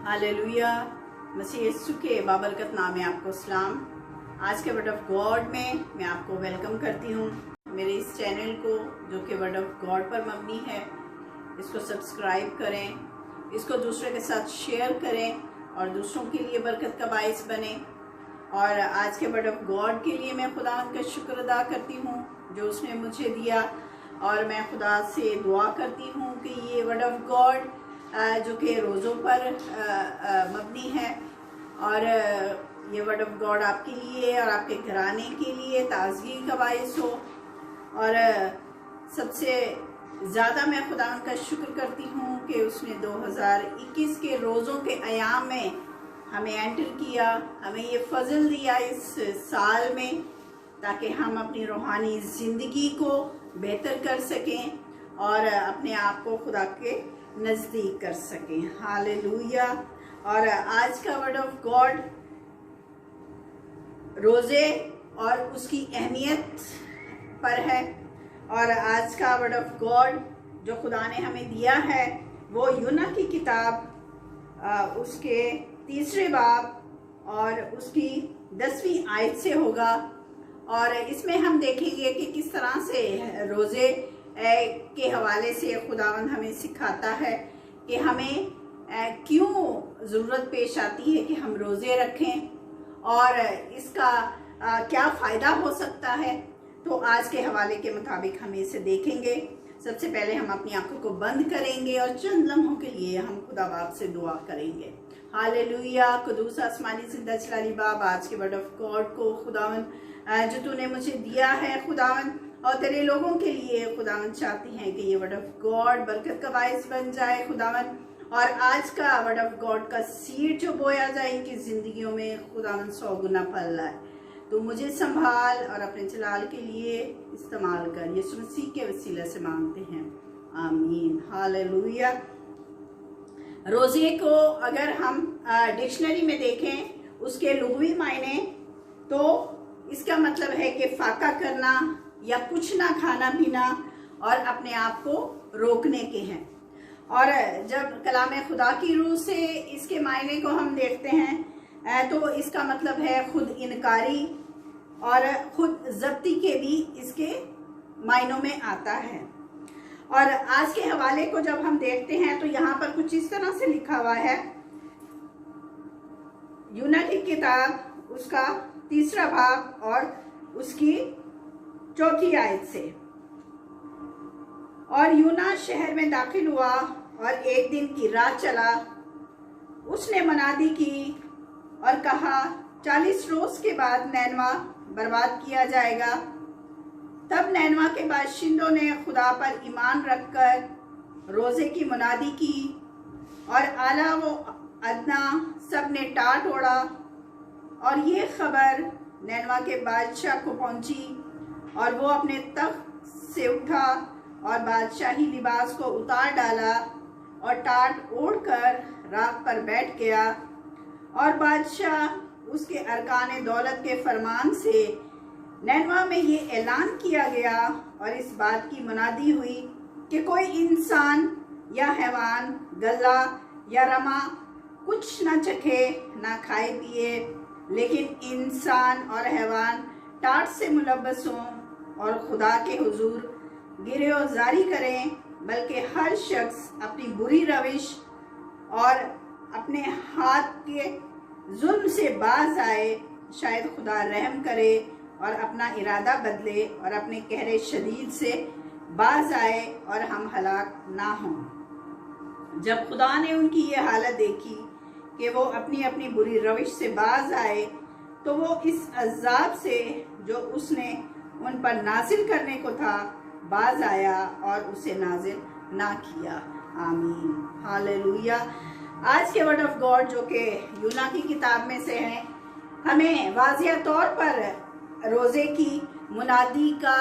Hallelujah. मसीह यीशु के बाबरकत नाम में आपको सलाम। आज के वर्ड ऑफ गॉड में मैं आपको वेलकम करती हूँ। मेरे इस चैनल को जो कि वर्ड ऑफ गॉड पर मबनी है, इसको सब्सक्राइब करें, इसको दूसरे के साथ शेयर करें और दूसरों के लिए बरकत का बाइस बने। और आज के वर्ड ऑफ गॉड के लिए मैं खुदा का शुक्र अदा करती हूँ जो उसने मुझे दिया, और मैं खुदा से दुआ करती हूँ कि ये वर्ड ऑफ गॉड जो कि रोज़ों पर मबनी है, और ये वर्ड ऑफ गॉड आपके लिए और आपके घराने के लिए ताजगी का बाइस हो। और सबसे ज़्यादा मैं खुदा का शुक्र करती हूँ कि उसने 2021 के रोज़ों के अयाम में हमें एंटर किया, हमें ये फजल दिया इस साल में, ताकि हम अपनी रूहानी ज़िंदगी को बेहतर कर सकें और अपने आप को खुदा के नज़दीक कर सकें। हालेलुया। और आज का वर्ड ऑफ गॉड रोज़े और उसकी अहमियत पर है। और आज का वर्ड ऑफ गॉड जो खुदा ने हमें दिया है वो यूना की किताब उसके 3 बाब और उसकी 10वीं आयत से होगा। और इसमें हम देखेंगे कि किस तरह से रोज़े के हवाले से खुदावंद हमें सिखाता है कि हमें क्यों ज़रूरत पेश आती है कि हम रोज़े रखें और इसका क्या फ़ायदा हो सकता है। तो आज के हवाले के मुताबिक हम इसे देखेंगे। सबसे पहले हम अपनी आंखों को बंद करेंगे और चंद लम्हों के लिए हम खुदा बाप से दुआ करेंगे। हालेलुया। कुदूस आसमानी जिंदा जलाली बाप, आज के वर्ड ऑफ गॉड को खुदावंद जो तूने मुझे दिया है खुदावंद, और तेरे लोगों के लिए खुदावंद चाहती हैं कि ये वर्ड ऑफ गॉड बरकत का बाइस बन जाए खुदावंद। और आज का वर्ड ऑफ गॉड का सीड जो बोया जाए इनकी ज़िंदगियों में खुदावंद 100 गुना फल लाए। तो मुझे संभाल और अपने जलाल के लिए इस्तेमाल कर, यीशु मसीह के वसीले से मांगते हैं, आमीन। हालेलुया। रोज़े को अगर हम डिक्शनरी में देखें उसके लुग़वी मायने, तो इसका मतलब है कि फाका करना या कुछ ना खाना पीना और अपने आप को रोकने के हैं। और जब कलाम खुदा की रूह से इसके मायने को हम देखते हैं तो इसका मतलब है खुद इनकारी और खुद जब्ती के भी इसके मायनों में आता है। और आज के हवाले को जब हम देखते हैं तो यहाँ पर कुछ इस तरह से लिखा हुआ है, यूना की किताब उसका 3 बाब और उसकी 4 आयत से। और यूना शहर में दाखिल हुआ और एक दिन की रात चला। उसने मनादी की और कहा 40 रोज के बाद नैनवा बर्बाद किया जाएगा। तब नैनवा के बाशिंदों ने खुदा पर ईमान रखकर रोज़े की मुनादी की और आला व अदना सब ने टाट ओढ़ा। और ये खबर नैनवा के बादशाह को पहुंची और वो अपने तख्त से उठा और बादशाही लिबास को उतार डाला और टाट ओढ़कर राख पर बैठ गया। और बादशाह उसके अरकान दौलत के फरमान से नैनवा में ये ऐलान किया गया और इस बात की मुनादी हुई कि कोई इंसान या हैवान, गल्ला या रमा कुछ ना चखे ना खाए पिए, लेकिन इंसान और हैवान टाट से मुलब्बस हों और खुदा के हुजूर गिरफ्तारी करें, बल्कि हर शख्स अपनी बुरी रविश और अपने हाथ के जुल्म से बाज आए, शायद खुदा रहम करे और अपना इरादा बदले और अपने कहरे शदीद से बाज आए और हम हलाक ना हों। जब खुदा ने उनकी ये हालत देखी कि वो अपनी अपनी बुरी रविश से बाज आए, तो वो इस अज़ाब से जो उसने उन पर नाजिल करने को था बाज आया और उसे नाजिल ना किया। आमीन। हालेलुया। आज के वर्ड ऑफ गॉड जो कि यूना की किताब में से है, हमें वाज़िया तौर पर रोज़े की मुनादी का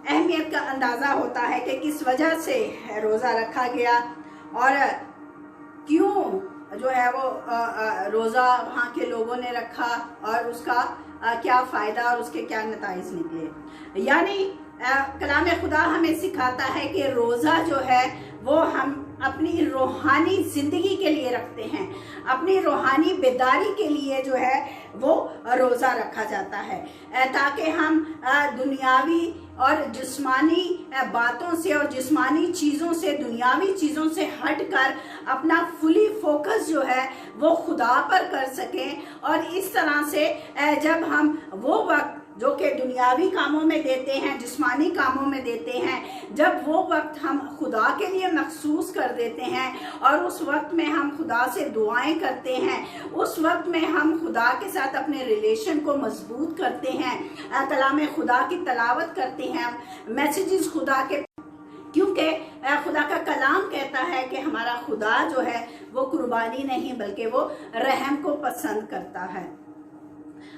अहमियत का अंदाज़ा होता है कि किस वजह से रोज़ा रखा गया और क्यों जो है वो रोज़ा वहाँ के लोगों ने रखा और उसका क्या फ़ायदा और उसके क्या नताइज निकले। यानी कलाम खुदा हमें सिखाता है कि रोज़ा जो है वो हम अपनी रूहानी जिंदगी के लिए रखते हैं, अपनी रूहानी बेदारी के लिए जो है वो रोज़ा रखा जाता है, ताकि हम दुनियावी और जिस्मानी बातों से और जिस्मानी चीज़ों से, दुनियावी चीज़ों से हटकर अपना फुली फोकस जो है वो खुदा पर कर सकें। और इस तरह से जब हम वो वक्त जो कि दुनियावी कामों में देते हैं, जिस्मानी कामों में देते हैं, जब वो वक्त हम खुदा के लिए मखसूस कर देते हैं और उस वक्त में हम खुदा से दुआएं करते हैं, उस वक्त में हम खुदा के साथ अपने रिलेशन को मजबूत करते हैं, कलाम खुदा की तलावत करते हैं, मैसेजेस खुदा के, क्योंकि खुदा का कलाम कहता है कि हमारा खुदा जो है वो कुर्बानी नहीं बल्कि वो रहम को पसंद करता है।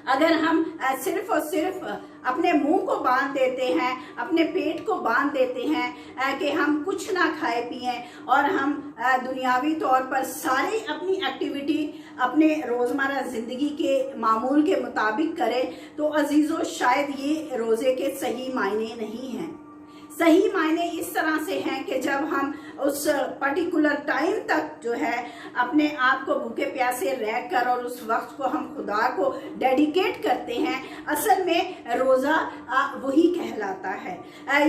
अगर हम सिर्फ और सिर्फ अपने मुंह को बांध देते हैं, अपने पेट को बांध देते हैं कि हम कुछ ना खाए पिए और हम दुनियावी तौर पर सारी अपनी एक्टिविटी अपने रोज़मर्रा ज़िंदगी के मामूल के मुताबिक करें, तो अजीज़ों शायद ये रोज़े के सही मायने नहीं हैं। सही मायने इस तरह से हैं कि जब हम उस पर्टिकुलर टाइम तक जो है अपने आप को भूखे प्यासे रहकर और उस वक्त को हम खुदा को डेडिकेट करते हैं, असल में रोज़ा वही कहलाता है।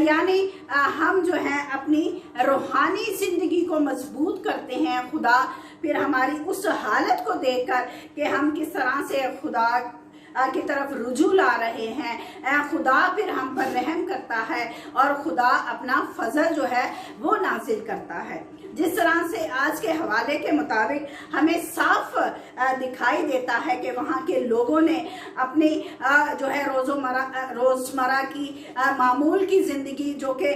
यानी हम जो है अपनी रूहानी ज़िंदगी को मजबूत करते हैं। खुदा फिर हमारी उस हालत को देखकर कि हम किस तरह से खुदा की तरफ रुजू ला रहे हैं, खुदा फिर हम पर रहम करता है और खुदा अपना फजल जो है वो नाजिल करता है। जिस तरह से आज के हवाले के मुताबिक हमें साफ दिखाई देता है कि वहाँ के लोगों ने अपनी जो है रोज़मर्रा की मामूल की ज़िंदगी जो कि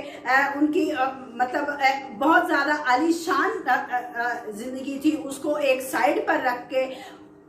उनकी मतलब बहुत ज़्यादा आलीशान ज़िंदगी थी, उसको एक साइड पर रख के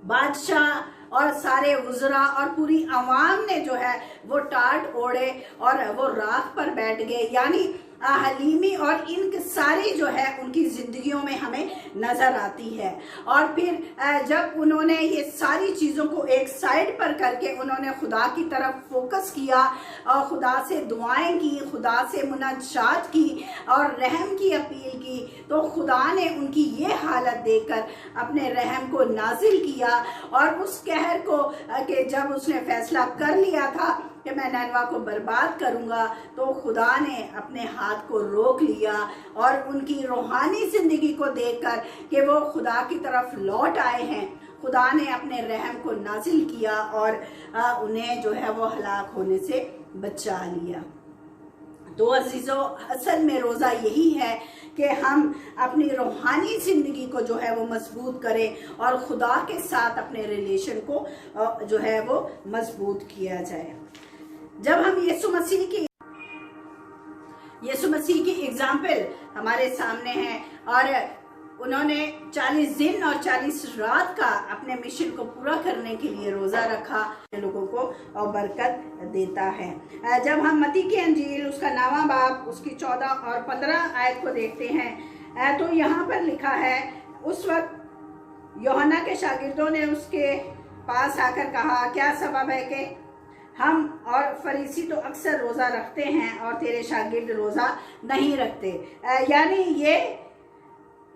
बादशाह और सारे वज़रा और पूरी आवाम ने जो है वो टाट ओढ़े और वो राख पर बैठ गए। यानी हलीमी और इन सारी जो है उनकी ज़िंदगियों में हमें नज़र आती है। और फिर जब उन्होंने ये सारी चीज़ों को एक साइड पर करके उन्होंने खुदा की तरफ फोकस किया और खुदा से दुआएं की, खुदा से मुनाजात की और रहम की अपील की, तो खुदा ने उनकी ये हालत देखकर अपने रहम को नाजिल किया और उस कहर को कि जब उसने फैसला कर लिया था कि मैं नैनवा को बर्बाद करूंगा, तो खुदा ने अपने हाथ को रोक लिया और उनकी रूहानी ज़िंदगी को देखकर कि वो खुदा की तरफ लौट आए हैं, खुदा ने अपने रहम को नाजिल किया और उन्हें जो है वो हलाक होने से बचा लिया। तो अजीज़ों, असल में रोज़ा यही है कि हम अपनी रूहानी ज़िंदगी को जो है वो मजबूत करें और खुदा के साथ अपने रिलेशन को जो है वो मजबूत किया जाए। जब हम यीशु मसीह की एग्जाम्पल हमारे सामने है और उन्होंने 40 दिन और 40 रात का अपने मिशन को पूरा करने के लिए रोज़ा रखा, लोगों को और बरकत देता है। जब हम मत्ती की अंजील उसका 9वां बाब उसकी 14 और 15 आयत को देखते हैं, तो यहाँ पर लिखा है, उस वक्त यूहन्ना के शागिर्दों ने उसके पास आकर कहा, क्या सबब है कि हम और फरीसी तो अक्सर रोज़ा रखते हैं और तेरे शागिर्द रोज़ा नहीं रखते। यानी ये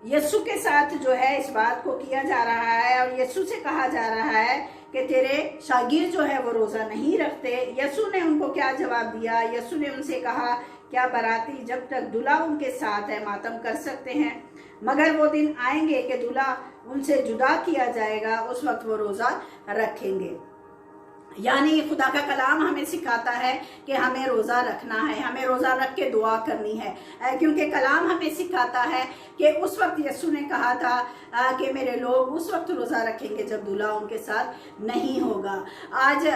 यीशु के साथ जो है इस बात को किया जा रहा है और यीशु से कहा जा रहा है कि तेरे शागिर्द जो है वो रोज़ा नहीं रखते। यीशु ने उनको क्या जवाब दिया? यीशु ने उनसे कहा, क्या बराती जब तक दूल्हा उनके साथ है मातम कर सकते हैं, मगर वो दिन आएंगे कि दूल्हा उनसे जुदा किया जाएगा, उस वक्त वो रोज़ा रखेंगे। यानी खुदा का कलाम हमें सिखाता है कि हमें रोज़ा रखना है, हमें रोज़ा रख के दुआ करनी है, क्योंकि कलाम हमें सिखाता है कि उस वक्त यीशु ने कहा था कि मेरे लोग उस वक्त रोज़ा रखेंगे जब दूल्हा उनके साथ नहीं होगा। आज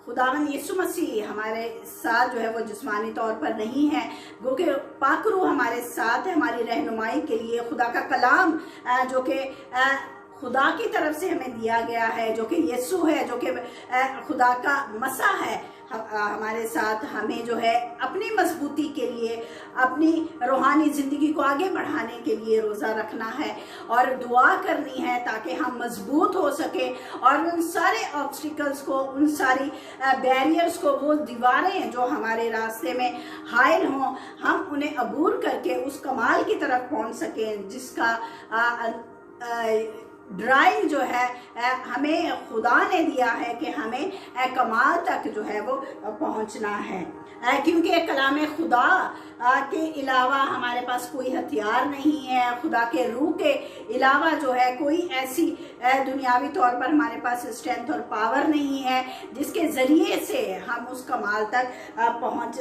खुदावन यीशु मसीह हमारे साथ जो है वो जिस्मानी तौर पर नहीं है, क्योंकि पाक रूह हमारे साथ है हमारी रहनुमाई के लिए। खुदा का कलाम जो कि खुदा की तरफ से हमें दिया गया है, जो कि यीशु है, जो कि खुदा का मसा है, हमारे साथ हमें जो है अपनी मजबूती के लिए, अपनी रूहानी ज़िंदगी को आगे बढ़ाने के लिए रोज़ा रखना है और दुआ करनी है ताकि हम मजबूत हो सके और उन सारे ऑब्स्टिकल्स को, उन सारी बैरियर्स को, वो दीवारें जो हमारे रास्ते में हायल हों, हम उन्हें अबूर करके उस कमाल की तरफ पहुंच सकें जिसका ड्राइव जो है हमें खुदा ने दिया है कि हमें कमाल तक जो है वो पहुंचना है। क्योंकि कलाम खुदा के अलावा हमारे पास कोई हथियार नहीं है, खुदा के रूह के अलावा जो है कोई ऐसी दुनियावी तौर पर हमारे पास स्ट्रेंथ और पावर नहीं है जिसके ज़रिए से हम उस कमाल तक पहुंच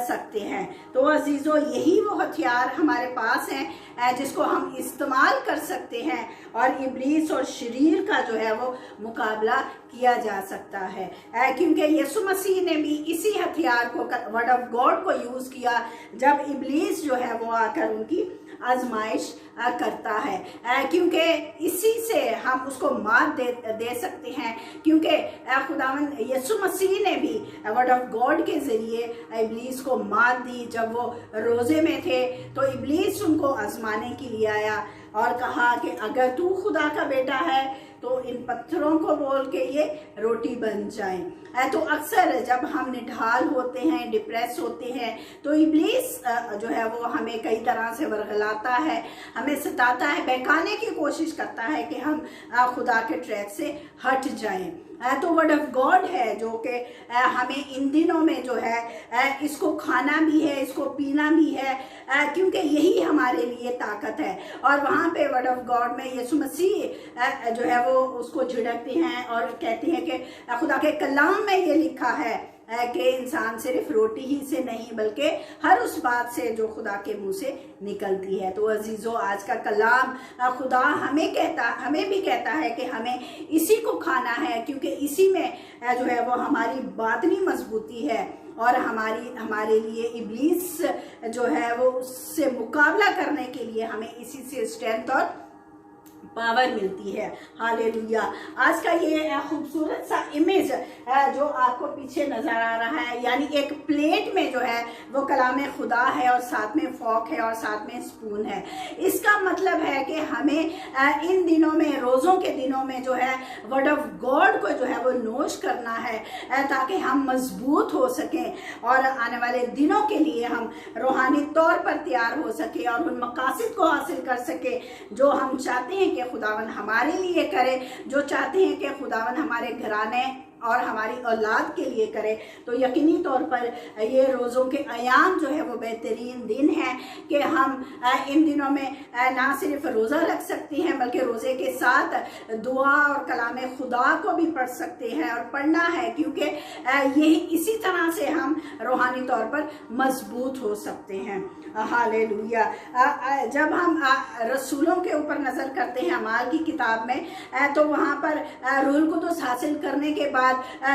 सकते हैं। तो अजीज़ों, यही वो हथियार हमारे पास हैं जिसको हम इस्तेमाल कर सकते हैं और इब्लीस और शरीर का जो है वो मुकाबला किया जा सकता है। क्योंकि यीशु मसीह ने भी इसी हथियार को, वर्ड ऑफ गॉड को यूज़ किया जब इब्लीस जो है वो आकर उनकी आजमाइश करता है। क्योंकि इसी से हम उसको मात दे सकते हैं। क्योंकि खुदावंद यीशु मसीह ने भी वर्ड ऑफ गॉड के ज़रिए इब्लीस को मात दी। जब वो रोज़े में थे तो इब्लीस उनको आजमाने के लिए आया और कहा कि अगर तू खुदा का बेटा है तो इन पत्थरों को बोल के ये रोटी बन जाए। तो अक्सर जब हम निढाल होते हैं, डिप्रेस होते हैं, तो इब्लीस जो है वो हमें कई तरह से वरगलाता है, हमें सताता है, बहकाने की कोशिश करता है कि हम खुदा के ट्रैक से हट जाएं। तो वर्ड ऑफ गॉड है जो कि हमें इन दिनों में जो है इसको खाना भी है, इसको पीना भी है, क्योंकि यही हमारे लिए ताकत है। और वहाँ पे वर्ड ऑफ गॉड में यीशु मसीह जो है वो उसको झिड़कते हैं और कहते हैं कि खुदा के कलाम में ये लिखा है कि इंसान सिर्फ रोटी ही से नहीं बल्कि हर उस बात से जो खुदा के मुंह से निकलती है। तो अजीज़ों, आज का कलाम खुदा हमें भी कहता है कि हमें इसी को खाना है, क्योंकि इसी में जो है वो हमारी बातनी मजबूती है और हमारे लिए इब्लीस जो है वो उससे मुकाबला करने के लिए हमें इसी से स्ट्रेंथ और पावर मिलती है। हालेलुया। आज का ये खूबसूरत सा इमेज जो आपको पीछे नजर आ रहा है, यानी एक प्लेट में जो है वो कलाम खुदा है और साथ में फॉक है और साथ में स्पून है। इसका मतलब है कि हमें इन दिनों में, रोज़ों के दिनों में जो है वर्ड ऑफ गॉड को जो है वो नोश करना है ताकि हम मजबूत हो सकें और आने वाले दिनों के लिए हम रूहानी तौर पर तैयार हो सके और उन मकासद को हासिल कर सके जो हम चाहते हैं कि खुदावन हमारे लिए करे, जो चाहते हैं कि खुदावन हमारे घराने और हमारी औलाद के लिए करे। तो यकीनी तौर पर ये रोज़ों के अयाम जो है वो बेहतरीन दिन है कि हम इन दिनों में ना सिर्फ रोज़ा रख सकते हैं बल्कि रोज़े के साथ दुआ और कलाम खुदा को भी पढ़ सकते हैं और पढ़ना है, क्योंकि यही इसी तरह से हम रूहानी तौर पर मजबूत हो सकते हैं। हालेलुया। जब हम रसूलों के ऊपर नज़र करते हैं अमाल की किताब में, तो वहाँ पर रूहुल कुद्दुस हासिल करने के बाद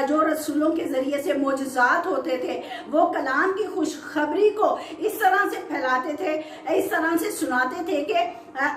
जो रसूलों के ज़रिए से मोजज़ात होते थे वो कलाम की खुशखबरी को इस तरह से फैलाते थे, इस तरह से सुनाते थे कि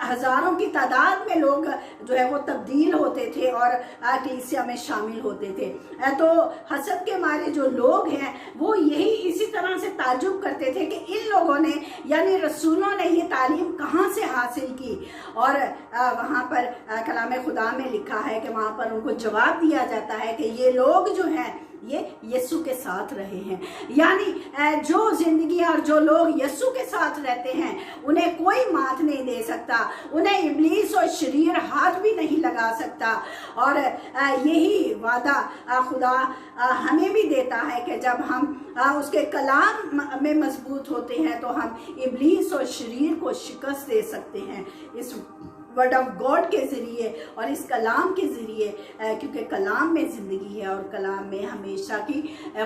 हज़ारों की तादाद में लोग जो है वो तब्दील होते थे और कलीसिया में शामिल होते थे। तो हसद के मारे जो लोग हैं वो यही इसी तरह से ताज्जुब करते थे कि इन लोगों ने, यानी रसूलों ने, ये तालीम कहाँ से हासिल की। और वहाँ पर कलाम खुदा में लिखा है कि वहाँ पर उनको जवाब दिया जाता है कि ये लोग जो हैं ये यीशु के साथ रहे हैं। यानी जो जिंदगी और जो लोग यीशु के साथ रहते हैं उन्हें कोई मात नहीं दे सकता, उन्हें इब्लीस और शरीर हाथ भी नहीं लगा सकता। और यही वादा खुदा हमें भी देता है कि जब हम उसके कलाम में मजबूत होते हैं तो हम इब्लीस और शरीर को शिकस्त दे सकते हैं इस वर्ड ऑफ गॉड के ज़रिए और इस कलाम के ज़रिए, क्योंकि कलाम में ज़िंदगी है और कलाम में हमेशा की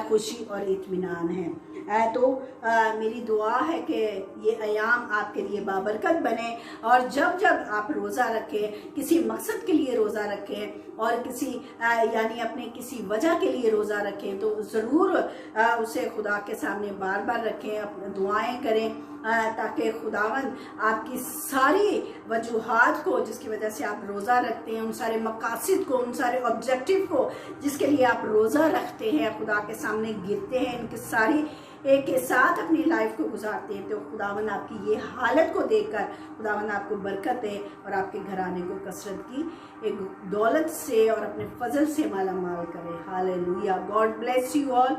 खुशी और इत्मीनान है। तो मेरी दुआ है कि ये अयाम आपके लिए बाबरकत बने और जब जब आप रोज़ा रखें, किसी मकसद के लिए रोज़ा रखें और किसी यानी अपने किसी वजह के लिए रोज़ा रखें, तो ज़रूर उसे खुदा के सामने बार बार रखें, अपनी दुआएं करें, ताकि खुदावन आपकी सारी वजूहात को जिसकी वजह से आप रोज़ा रखते हैं, उन सारे मकासद को, उन सारे ऑब्जेक्टिव को जिसके लिए आप रोज़ा रखते हैं, खुदा के सामने गिरते हैं, इनकी सारी एक के साथ अपनी लाइफ को गुजारते हैं, तो खुदावन आपकी ये हालत को देखकर खुदावन आपको बरकत दे और आपके घराने को कसरत की एक दौलत से और अपने फजल से माला माल करे। Hallelujah. God bless you all.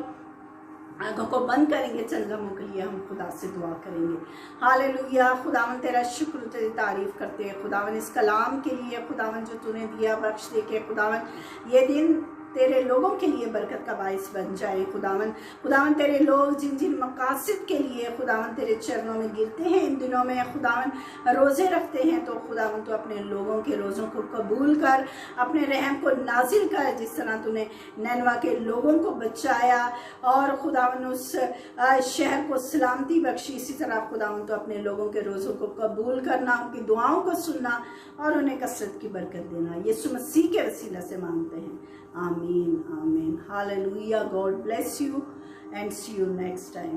आंखों को बंद करेंगे, चंद लम्हों के लिए हम खुदा से दुआ करेंगे। हालेलुया। खुदावन तेरा शुक्र, तेरी तारीफ करते हैं खुदावन इस कलाम के लिए, खुदावन जो तूने दिया बख्श दे के खुदावन ये दिन तेरे लोगों के लिए बरकत का बाइस बन जाए। खुदावन तेरे लोग जिन जिन मकासद के लिए खुदावन तेरे चरणों में गिरते हैं, इन दिनों में खुदावन रोज़े रखते हैं, तो खुदावन तो अपने लोगों के रोज़ों को कबूल कर, अपने रहम को नाजिल कर, जिस तरह तूने नैनवा के लोगों को बचाया और खुदावन उस शहर को सलामती बख्शी, इसी तरह खुदावन तो अपने लोगों के रोज़ों को कबूल करना, उनकी दुआओं को सुनना और उन्हें कसरत की बरकत देना, यीशु मसीह के वसीला से मांगते हैं। आमीन आमीन। Hallelujah. God bless you and see you next time.